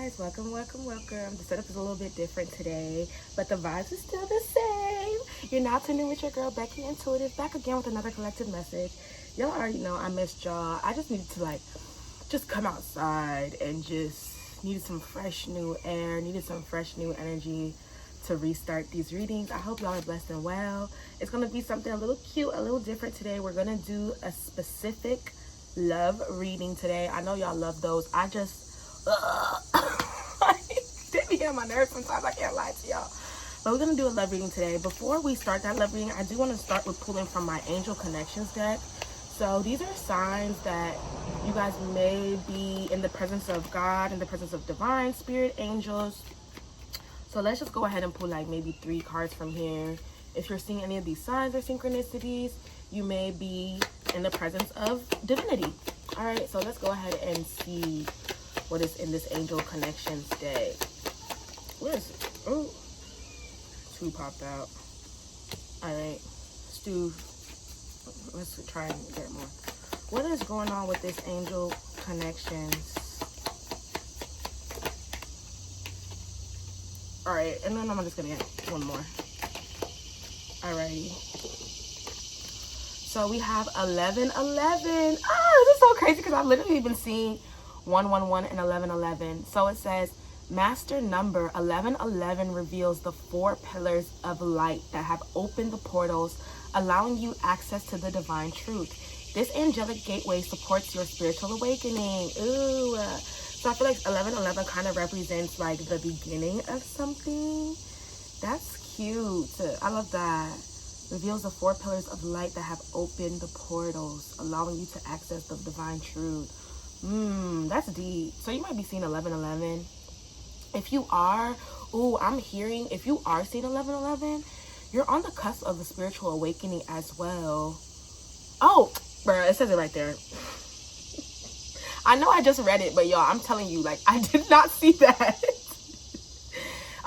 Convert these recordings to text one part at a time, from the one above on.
guys, welcome. The setup is a little bit different today, but the vibes is still the same. You're now tuned in with your girl Becky Intuitive, back again with another collective message. Y'all already know I missed y'all. I just needed to just come outside and just needed some fresh new air, needed some fresh new energy to restart these readings. I hope y'all are blessed and well. It's gonna be something a little cute, a little different today. We're gonna do a specific love reading today. I know y'all love those. I just they be getting my nerves sometimes. I can't lie to y'all. But we're gonna do a love reading today. Before we start that love reading, I do want to start with pulling from my Angel Connections deck. So these are signs that you guys may be in the presence of God, in the presence of divine spirit angels. So let's just go ahead and pull like maybe 3 cards from here. If you're seeing any of these signs or synchronicities, you may be in the presence of divinity. All right, so let's go ahead and see what is in this Angel Connections deck. Where is it? Oh, 2 popped out. All right, let's try and get more. What is going on with this Angel Connections? All right, and then I'm just gonna get one more. Alrighty. So we have 1111. Oh, this is so crazy because I've literally been seeing 111 and 1111. So it says, Master number 1111 reveals the 4 pillars of light that have opened the portals, allowing you access to the divine truth. This angelic gateway supports your spiritual awakening. Ooh. So I feel like 1111 kind of represents like the beginning of something. That's cute. I love that. Reveals the 4 pillars of light that have opened the portals, allowing you to access the divine truth. That's deep. So you might be seeing 1111. If you are, I'm hearing, if you are seeing 1111, you're on the cusp of a spiritual awakening as well. Oh, bruh, it says it right there. I know I just read it, but y'all, I'm telling you, like, I did not see that.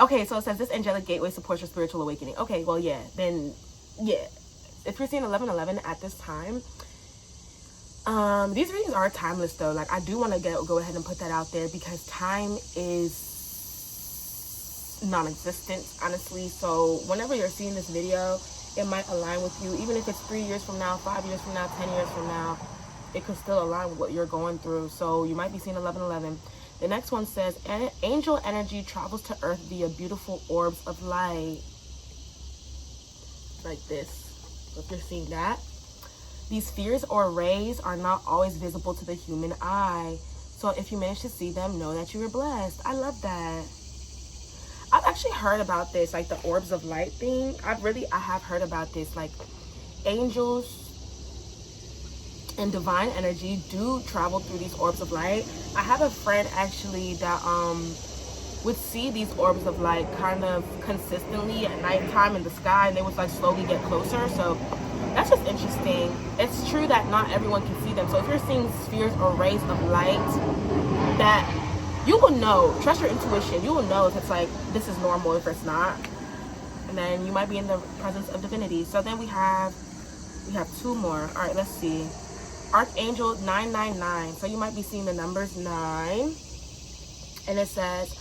Okay, so it says this angelic gateway supports your spiritual awakening. Okay, well, yeah, then, yeah. If you're seeing 1111 at this time, these readings are timeless, though. Like, I do want to go ahead and put that out there because time is non-existent, honestly. So whenever you're seeing this video, it might align with you. Even if it's 3 years from now, 5 years from now, 10 years from now, it could still align with what you're going through. So you might be seeing 1111. The next one says, angel energy travels to earth via beautiful orbs of light. Like this. If you're seeing that. These spheres or rays are not always visible to the human eye. So if you manage to see them, know that you were blessed. I love that. I've actually heard about this, like the orbs of light thing. I have heard about this. Like angels and divine energy do travel through these orbs of light. I have a friend actually that would see these orbs of light kind of consistently at nighttime in the sky, and they would like slowly get closer. So that's just interesting. It's true that not everyone can see them. So if you're seeing spheres or rays of light, that you will know, trust your intuition, you will know if it's like this is normal, if it's not. And then you might be in the presence of divinity. So then we have 2 more. All right, let's see. Archangel 999. So you might be seeing the numbers 9. And it says,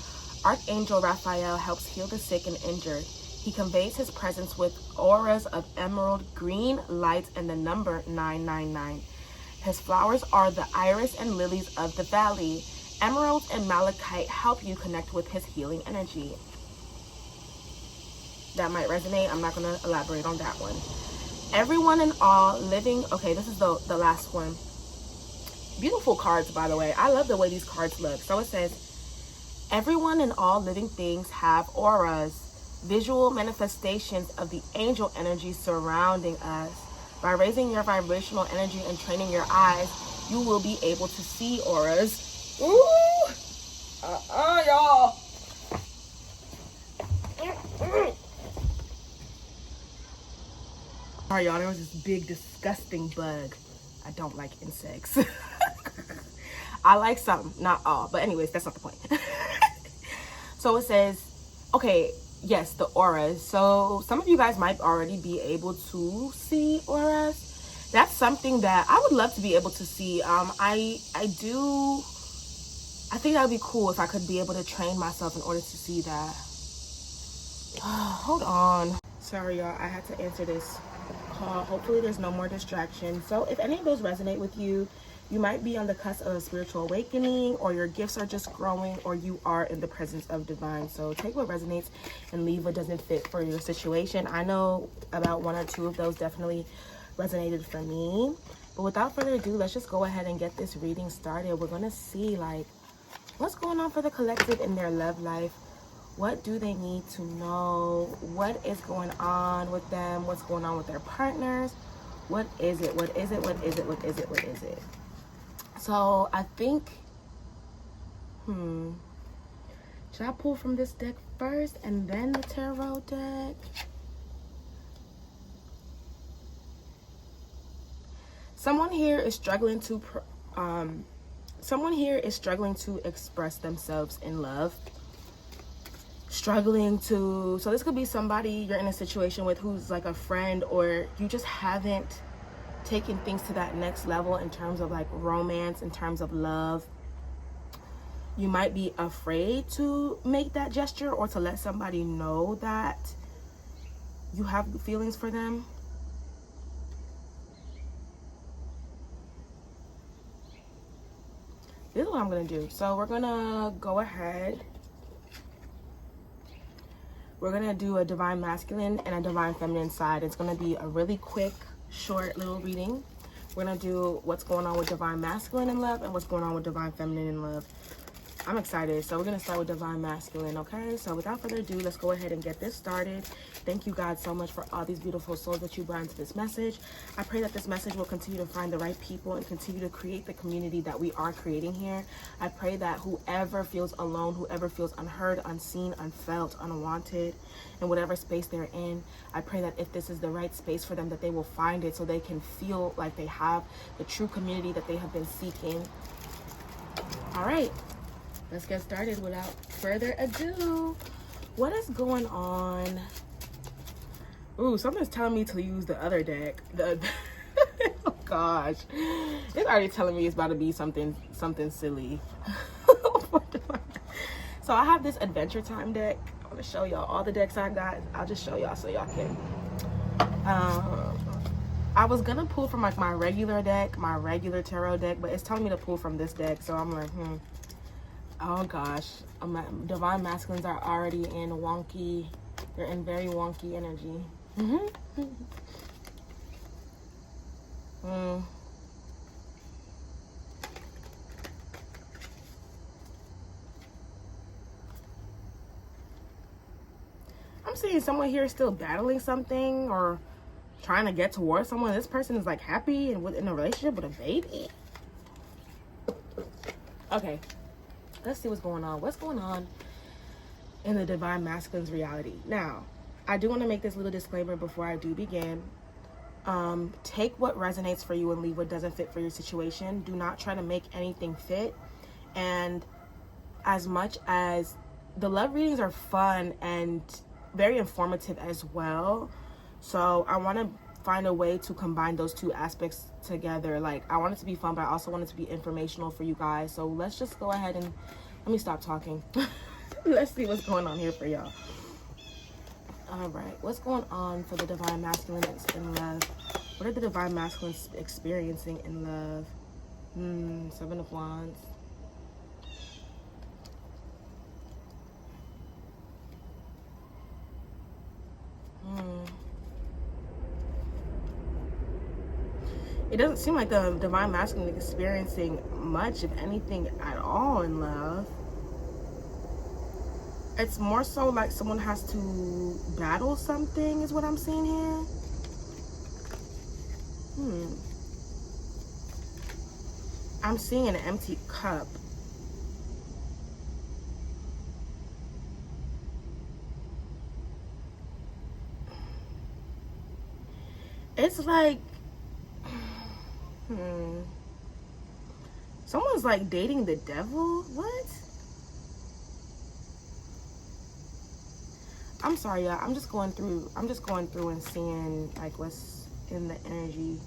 Archangel Raphael helps heal the sick and injured. He conveys his presence with auras of emerald green light and the number 999. His flowers are the iris and lilies of the valley. Emerald and malachite help you connect with his healing energy. That might resonate. I'm not going to elaborate on that one. Everyone and all living... Okay, this is the last one. Beautiful cards, by the way. I love the way these cards look. So it says, everyone and all living things have auras, visual manifestations of the angel energy surrounding us. By raising your vibrational energy and training your eyes, you will be able to see auras. Ooh! Y'all. Sorry, y'all. There was this big, disgusting bug. I don't like insects. I like some, not all. But anyways, that's not the point. So it says, okay, yes, the auras. So some of you guys might already be able to see auras. That's something that I would love to be able to see. I do I think that would be cool if I could be able to train myself in order to see that. Hold on. Sorry, y'all. I had to answer this call. Hopefully there's no more distractions. So if any of those resonate with you, you might be on the cusp of a spiritual awakening, or your gifts are just growing, or you are in the presence of divine. So take what resonates and leave what doesn't fit for your situation. I know about 1 or 2 of those definitely resonated for me. But without further ado, let's just go ahead and get this reading started. We're going to see like what's going on for the collective in their love life. What do they need to know? What is going on with them? What's going on with their partners? What is it? What is it? What is it? What is it? What is it? So I think, should I pull from this deck first and then the tarot deck? Someone here is struggling to express themselves in love. So this could be somebody you're in a situation with who's like a friend, or you just haven't taken things to that next level in terms of like romance, in terms of love. You might be afraid to make that gesture or to let somebody know that you have feelings for them. This is what I'm going to do. So we're going to go ahead. We're going to do a divine masculine and a divine feminine side. It's going to be a really quick, short little reading. We're going to do what's going on with divine masculine in love and what's going on with divine feminine in love. I'm excited. So we're going to start with divine masculine, okay? So without further ado, let's go ahead and get this started. Thank you, God, so much for all these beautiful souls that you brought into this message. I pray that this message will continue to find the right people and continue to create the community that we are creating here. I pray that whoever feels alone, whoever feels unheard, unseen, unfelt, unwanted, in whatever space they're in, I pray that if this is the right space for them, that they will find it so they can feel like they have the true community that they have been seeking. All right. Let's get started without further ado. What is going on? Ooh, something's telling me to use the other deck. Oh gosh. It's already telling me it's about to be something silly. So I have this Adventure Time deck. I want to show y'all all the decks I got. I'll just show y'all so y'all can. I was gonna pull from like my regular deck, my regular tarot deck, but it's telling me to pull from this deck. So I'm like, oh gosh, divine masculines are already in wonky. They're in very wonky energy. I'm seeing someone here still battling something or trying to get towards someone. This person is like happy and in a relationship with a baby. Okay. Let's see what's going on. What's going on in the divine masculine's reality? Now, I do want to make this little disclaimer before I do begin. Take what resonates for you and leave what doesn't fit for your situation. Do not try to make anything fit. And as much as the love readings are fun and very informative as well, so I want to find a way to combine those two aspects together. Like, I want it to be fun, but I also want it to be informational for you guys. So let's just go ahead and let me stop talking. Let's see what's going on here for y'all. All right, what's going on for the divine masculine in love? What are the divine masculines experiencing in love? 7 of Wands. It doesn't seem like the divine masculine is experiencing much, if anything, at all in love. It's more so like someone has to battle something, is what I'm seeing here. I'm seeing an empty cup. It's like, someone's like dating the devil. What? I'm sorry, y'all. I'm just going through and seeing like what's in the energy.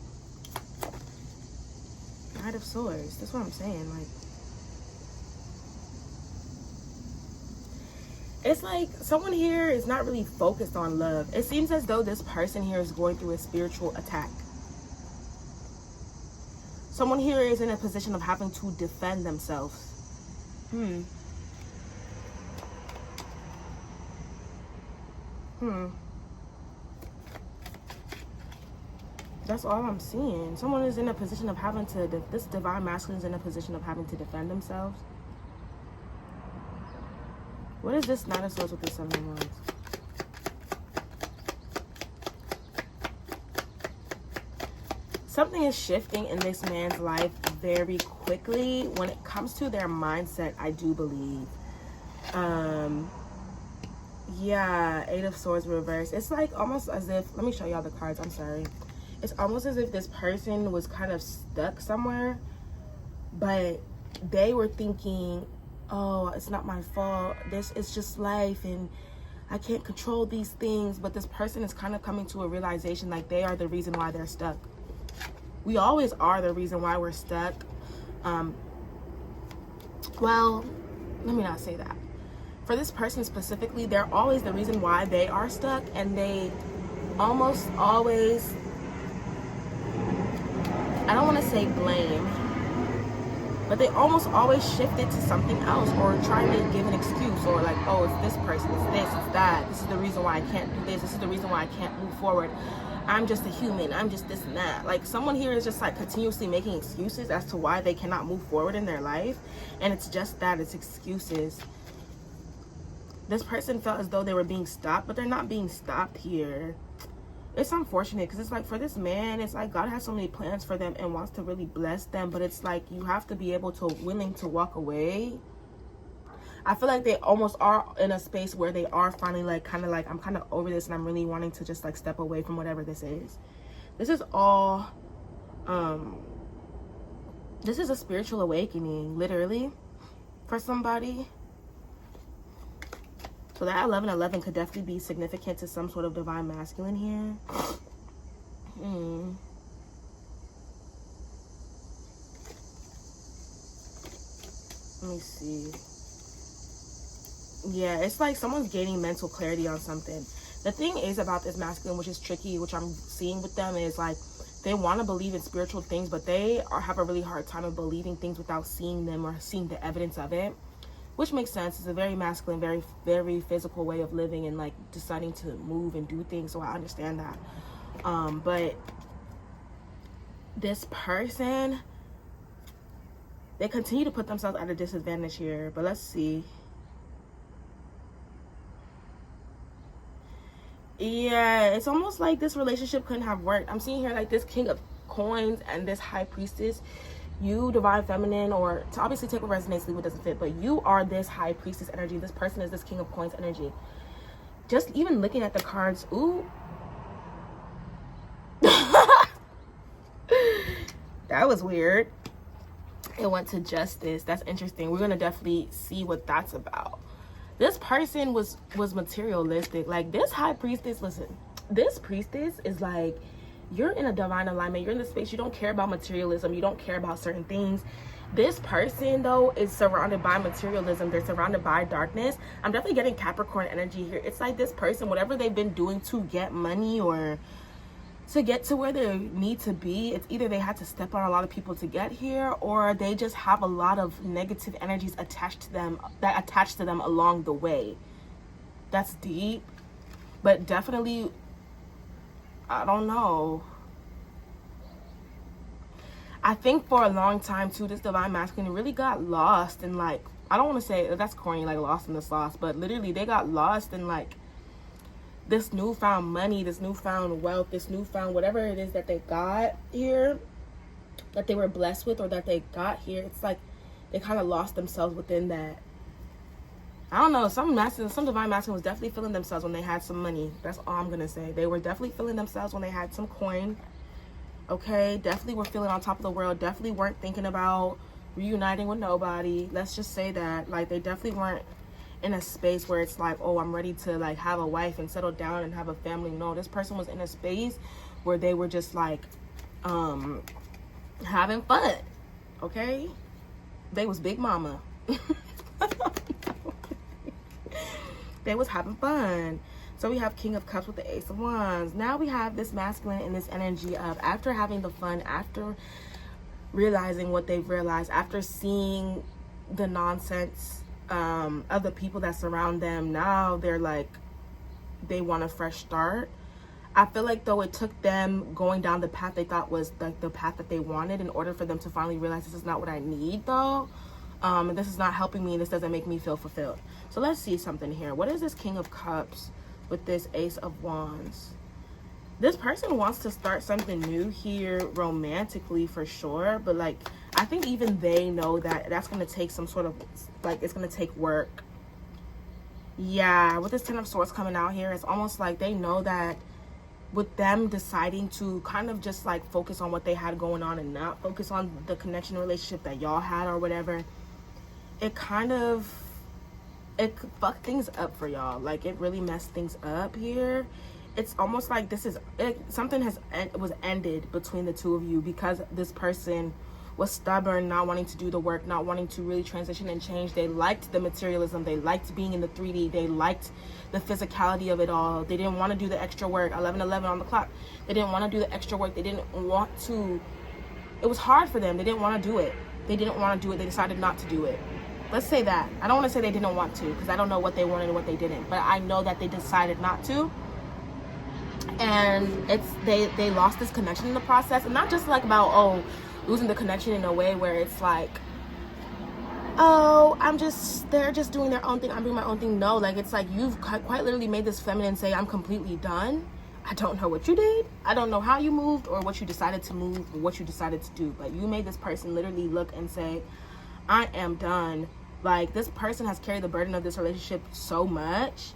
Knight of Swords. That's what I'm saying. Like, It's like someone here is not really focused on love. It seems as though this person here is going through a spiritual attack. Someone here is in a position of having to defend themselves. That's all I'm seeing. Someone is in a position of having to, this divine masculine is in a position of having to defend themselves. What is this Knight of Swords with this Seven of Wands? Something is shifting in this man's life very quickly when it comes to their mindset, I do believe. Yeah, Eight of Swords reversed. It's like almost as if, let me show y'all the cards, I'm sorry. It's almost as if this person was kind of stuck somewhere, but they were thinking, oh, it's not my fault. It's just life and I can't control these things. But this person is kind of coming to a realization like they are the reason why they're stuck. We always are the reason why we're stuck. Well, let me not say that. For this person specifically, they're always the reason why they are stuck, and they almost always, I don't want to say blame, but they almost always shift it to something else, or trying to give an excuse, or like, oh, it's this person, it's this, it's that, this is the reason why I can't do this is the reason why I can't move forward, I'm just a human, I'm just this and that. Like, someone here is just like continuously making excuses as to why they cannot move forward in their life, and it's just that, it's excuses. This person felt as though they were being stopped, but they're not being stopped here. It's unfortunate because it's like, for this man, it's like God has so many plans for them and wants to really bless them, but it's like you have to be able to, willing to walk away. I feel like they almost are in a space where they are finally like, kind of like, I'm kind of over this and I'm really wanting to just like step away from whatever this is. This is all, this is a spiritual awakening, literally, for somebody. So that 11-11 could definitely be significant to some sort of divine masculine here. Let me see. Yeah, it's like someone's gaining mental clarity on something. The thing is about this masculine, which is tricky, which I'm seeing with them, is like they want to believe in spiritual things, but they have a really hard time of believing things without seeing them or seeing the evidence of it. Which makes sense. It's a very masculine, very, very physical way of living and like deciding to move and do things. So I understand that. But this person, they continue to put themselves at a disadvantage here. But let's see. Yeah, it's almost like this relationship couldn't have worked. I'm seeing here like this King of Coins and this High Priestess. You, divine feminine, or to obviously take what resonates, leave what doesn't fit, but you are this High Priestess energy. This person is this King of Coins energy. Just even looking at the cards, ooh. That was weird. It went to Justice. That's interesting. We're going to definitely see what that's about. This person was materialistic. Like, this High Priestess, listen, this priestess is like, you're in a divine alignment. You're in the space. You don't care about materialism. You don't care about certain things. This person, though, is surrounded by materialism. They're surrounded by darkness. I'm definitely getting Capricorn energy here. It's like this person, whatever they've been doing to get money or to get to where they need to be, it's either they had to step on a lot of people to get here, or they just have a lot of negative energies attached to them, that attach to them along the way. That's deep. But definitely, I don't know. I think for a long time too, this divine masculine really got lost in, like, I don't want to say that's corny, like lost in the sauce, but literally they got lost in like this newfound money, this newfound wealth, this newfound whatever it is that they got here, that they were blessed with, or that they got here. It's like they kind of lost themselves within that. I don't know, some divine masculine was definitely feeling themselves when they had some money. That's all I'm gonna say. They were definitely feeling themselves when they had some coin. Okay, definitely were feeling on top of the world. Definitely weren't thinking about reuniting with nobody. Let's just say that. Like, they definitely weren't in a space where it's like, oh, I'm ready to like have a wife and settle down and have a family. No, this person was in a space where they were just like having fun. Okay, they was big mama. They was having fun. So we have King of Cups with the Ace of Wands. Now we have this masculine in this energy of, after having the fun, after realizing what they've realized, after seeing the nonsense of the people that surround them, now they're like, they want a fresh start. I feel like, though, it took them going down the path they thought was like the path that they wanted in order for them to finally realize, this is not what I need, though. And this is not helping me, and this doesn't make me feel fulfilled. So let's see something here. What is this King of Cups with this Ace of Wands? This person wants to start something new here romantically, for sure. But, like, I think even they know that that's going to take some sort of, like, it's going to take work. Yeah, with this Ten of Swords coming out here, it's almost like they know that with them deciding to kind of just, like, focus on what they had going on and not focus on the connection relationship that y'all had or whatever, it fucked things up for y'all. Like, it really messed things up here. It's almost like this is something was ended between the two of you, because this person was stubborn, not wanting to do the work, not wanting to really transition and change. They liked the materialism, they liked being in the 3D, they liked the physicality of it all. They didn't want to do the extra work. 11:11 on the clock. They didn't want to do the extra work. They didn't want to. It was hard for them. They didn't want to do it. They didn't want to do it. They decided not to do it. Let's say that. I don't want to say they didn't want to, because I don't know what they wanted and what they didn't, but I know that they decided not to. And they lost this connection in the process. And not just like about losing the connection in a way where it's like, they're just doing their own thing, I'm doing my own thing. No, like, it's like you've quite literally made this feminine say, I'm completely done. I don't know what you did. I don't know how you moved or what you decided to move or what you decided to do, but you made this person literally look and say, I am done. Like, this person has carried the burden of this relationship so much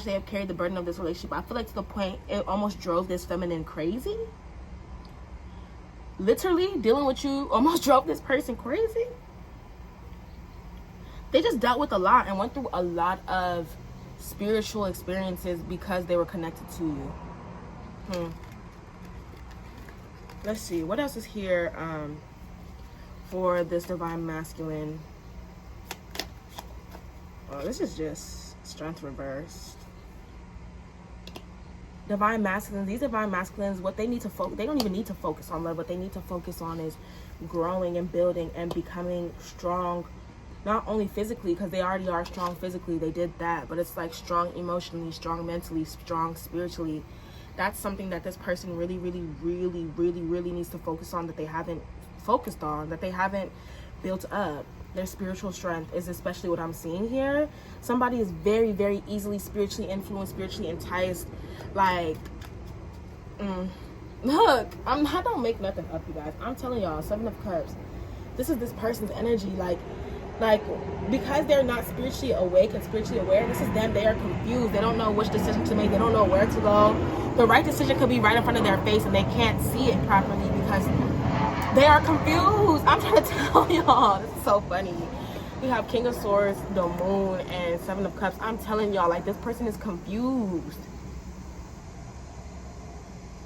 they have carried the burden of this relationship. I feel like to the point it almost drove this feminine crazy. Literally, dealing with you almost drove this person crazy. They just dealt with a lot and went through a lot of spiritual experiences because they were connected to you. Let's see, what else is here for this divine masculine? Oh, this is just strength reversed. Divine masculines, these divine masculines, what they need to focus, they don't even need to focus on love. What they need to focus on is growing and building and becoming strong, not only physically, because they already are strong physically, they did that, but it's like strong emotionally, strong mentally, strong spiritually. That's something that this person really needs to focus on, that they haven't focused on, that they haven't built up. Their spiritual strength is especially what I'm seeing here. Somebody is very easily spiritually influenced, spiritually enticed. Like, look, I don't make nothing up, you guys. I'm telling y'all, Seven of Cups. This is this person's energy. Like, because they're not spiritually awake and spiritually aware, this is them. They are confused. They don't know which decision to make. They don't know where to go. The right decision could be right in front of their face and they can't see it properly because they are confused. I'm trying to tell y'all. This is so funny. We have King of Swords, the Moon, and Seven of Cups. I'm telling y'all, like, this person is confused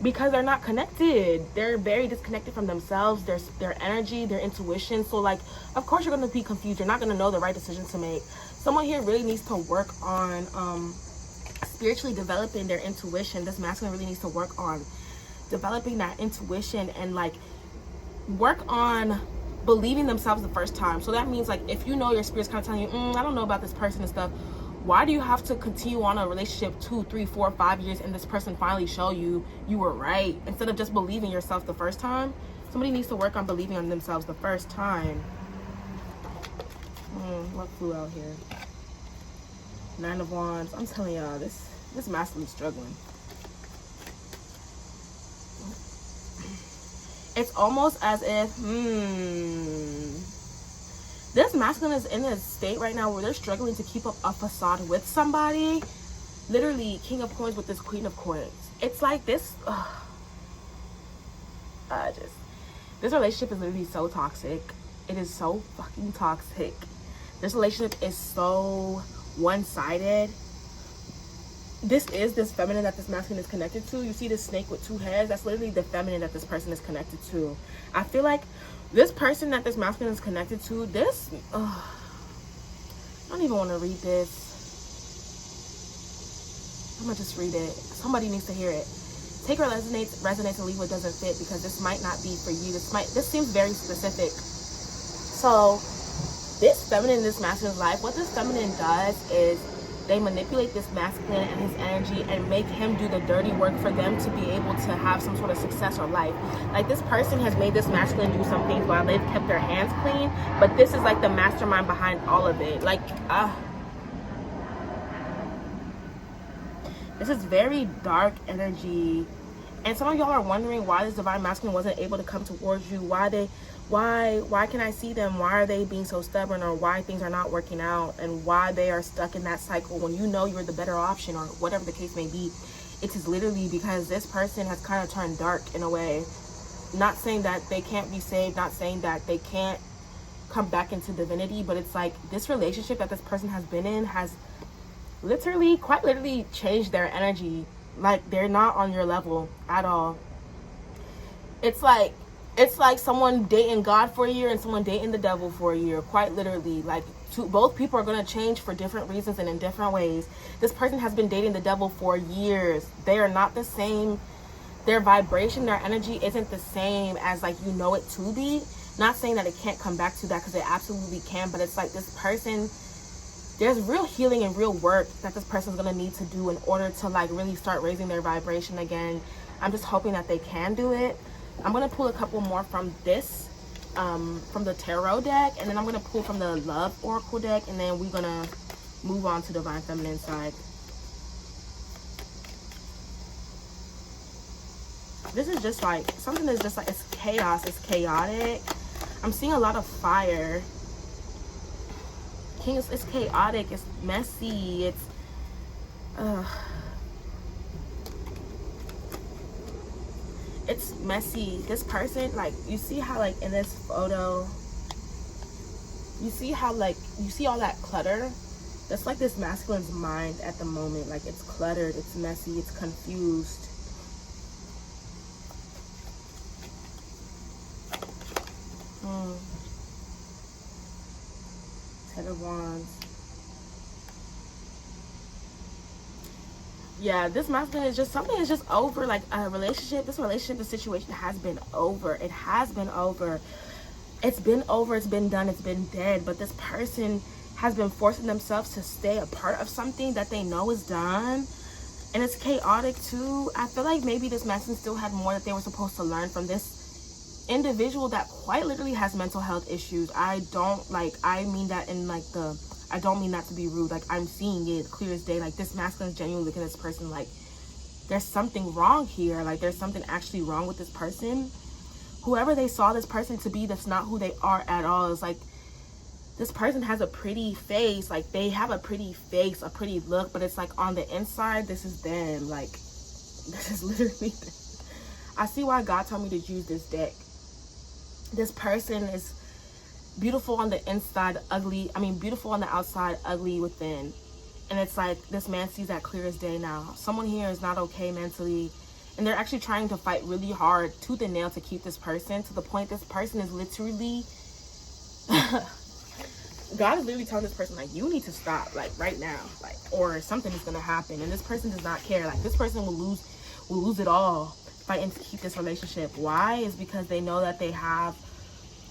because they're not connected. They're very disconnected from themselves, their energy, their intuition. So, like, of course you're going to be confused. You're not going to know the right decision to make. Someone here really needs to work on spiritually developing their intuition. This masculine really needs to work on developing that intuition and, like, work on believing themselves the first time. So that means, like, if you know your spirit's kind of telling you, I don't know about this person and stuff, why do you have to continue on a relationship 2, 3, 4, 5 years and this person finally show you were right, instead of just believing yourself the first time? Somebody needs to work on believing on themselves the first time. What flew out here? Nine of Wands. I'm telling y'all, this masculine is struggling. It's almost as if, this masculine is in a state right now where they're struggling to keep up a facade with somebody. Literally, King of Coins with this Queen of Coins. It's like this, this relationship is literally so toxic. It is so fucking toxic. This relationship is so one-sided. This is this feminine that this masculine is connected to. You see this snake with 2 heads? That's literally the feminine that this person is connected to. I feel like this person that this masculine is connected to, I don't even want to read this. gonna just read it. Somebody needs to hear it. Take what resonates and leave what doesn't fit, because this might not be for you. This seems very specific. So this feminine, this masculine's life, what this feminine does is they manipulate this masculine and his energy and make him do the dirty work for them to be able to have some sort of success or life. Like, this person has made this masculine do some things while they've kept their hands clean, but this is like the mastermind behind all of it. Like, this is very dark energy. And some of y'all are wondering why this divine masculine wasn't able to come towards you. Why can I see them? Why are they being so stubborn, or why things are not working out, and why they are stuck in that cycle when you know you're the better option, or whatever the case may be. It is literally because this person has kind of turned dark in a way. Not saying that they can't be saved, not saying that they can't come back into divinity, but it's like this relationship that this person has been in has quite literally changed their energy. Like, they're not on your level at all. It's like someone dating God for a year and someone dating the devil for a year, quite literally. Like, both people are going to change for different reasons and in different ways. This person has been dating the devil for years. They are not the same. Their vibration, their energy isn't the same as, like, you know it to be. Not saying that it can't come back to that, because it absolutely can, but it's like this person, there's real healing and real work that this person's going to need to do in order to, like, really start raising their vibration again. I'm just hoping that they can do it. I'm going to pull a couple more from this, from the tarot deck, and then I'm going to pull from the love oracle deck, and then we're going to move on to divine feminine side. This is just like something that's just like, it's chaos, it's chaotic. I'm seeing a lot of fire. It's chaotic, it's messy, it's messy. This person, like, you see how, like, in this photo, you see how, like, you see all that clutter? That's like this masculine's mind at the moment. Like, it's cluttered, it's messy, it's confused. Ten of Wands. Yeah, this masculine is just, something is just over. Like, a relationship, this situation has been over. It has been over. It's been over, it's been done, it's been dead. But this person has been forcing themselves to stay a part of something that they know is done. And it's chaotic too. I feel like maybe this masculine still had more that they were supposed to learn from this individual that quite literally has mental health issues. I mean that in, like, I don't mean that to be rude. Like, I'm seeing it clear as day. Like, this masculine is genuinely looking at this person like, there's something wrong here. Like, there's something actually wrong with this person. Whoever they saw this person to be, that's not who they are at all. It's like, this person has a pretty face. Like, they have a pretty face, a pretty look, but it's like on the inside, this is them. Like, this is literally them. I see why God told me to use this deck. This person is beautiful on the inside, beautiful on the outside, ugly within. And it's like, this man sees that clear as day now. Someone here is not okay mentally, and they're actually trying to fight really hard, tooth and nail, to keep this person, to the point this person is literally God is literally telling this person, like, you need to stop, like, right now, like, or something is gonna happen. And this person does not care. Like, this person will lose it all fighting to keep this relationship. Why? Is because they know that they have,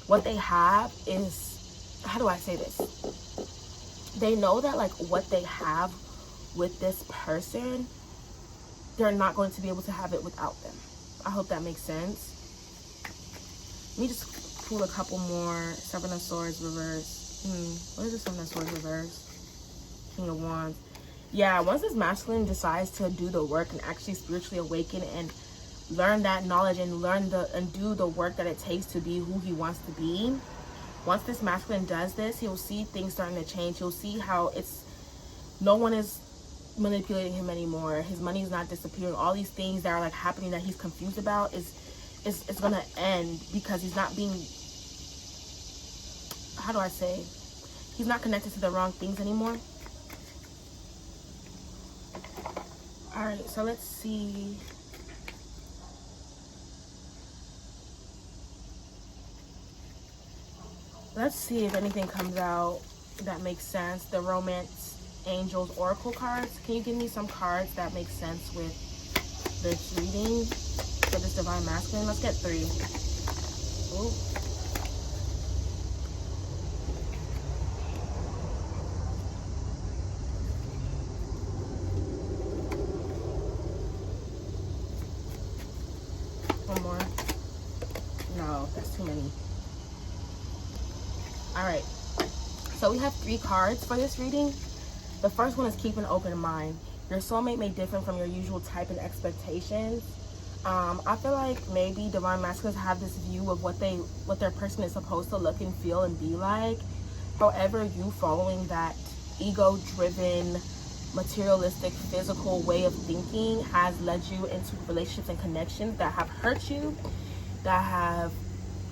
what they have is, how do I say this? They know that, like, what they have with this person, they're not going to be able to have it without them. I hope that makes sense. Let me just pull a couple more. Seven of Swords reverse. What is the Seven of Swords reverse? King of Wands. Yeah, once this masculine decides to do the work and actually spiritually awaken and learn that knowledge and do the work that it takes to be who he wants to be, once this masculine does this, he'll see things starting to change. He'll see how no one is manipulating him anymore. His money is not disappearing. All these things that are, like, happening that he's confused about is gonna end, because he's not being, how do I say, he's not connected to the wrong things anymore. All right, so let's see. Let's see if anything comes out that makes sense. The romance angels, oracle cards. Can you give me some cards that make sense with this reading for this divine masculine? Let's get 3. Ooh. One more. No, that's too many. All right. So we have 3 cards for this reading. The first one is keep an open mind. Your soulmate may differ from your usual type and expectations. I feel like maybe divine masculines have this view of what their person is supposed to look and feel and be like. However, you following that ego-driven, materialistic, physical way of thinking has led you into relationships and connections that have hurt you, that have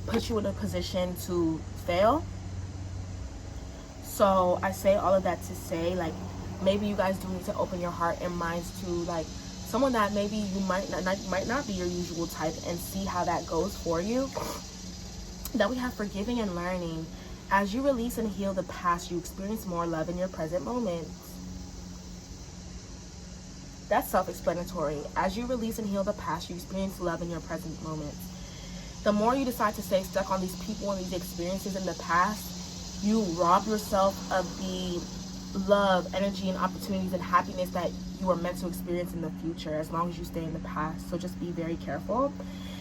put you in a position to fail. So I say all of that to say, like, maybe you guys do need to open your heart and minds to, like, someone that maybe you might not be your usual type, and see how that goes for you. That we have forgiving and learning. As you release and heal the past, you experience more love in your present moments. That's self-explanatory. As you release and heal the past, you experience love in your present moments. The more you decide to stay stuck on these people and these experiences in the past, you rob yourself of the love, energy, and opportunities and happiness that you are meant to experience in the future, as long as you stay in the past. So just be very careful.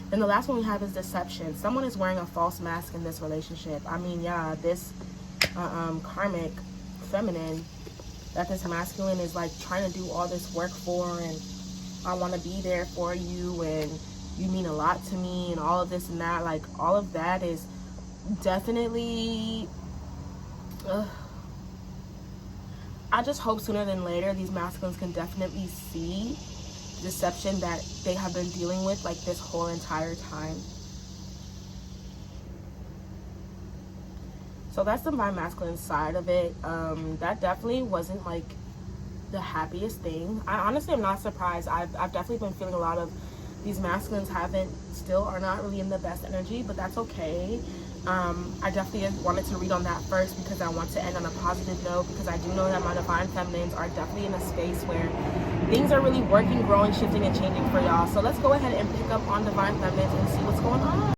Then the last one we have is deception. Someone is wearing a false mask in this relationship. I mean, yeah, this karmic feminine that this masculine is like trying to do all this work for, and I want to be there for you, and you mean a lot to me, and all of this and that. Like, all of that is definitely I just hope sooner than later these masculines can definitely see the deception that they have been dealing with, like, this whole entire time. So that's the divine masculine side of it. That definitely wasn't like the happiest thing. I honestly am not surprised. I've definitely been feeling a lot of these masculines are not really in the best energy, but that's okay. I definitely wanted to read on that first because I want to end on a positive note, because I do know that my divine feminines are definitely in a space where things are really working, growing, shifting, and changing for y'all. So let's go ahead and pick up on divine feminines and see what's going on.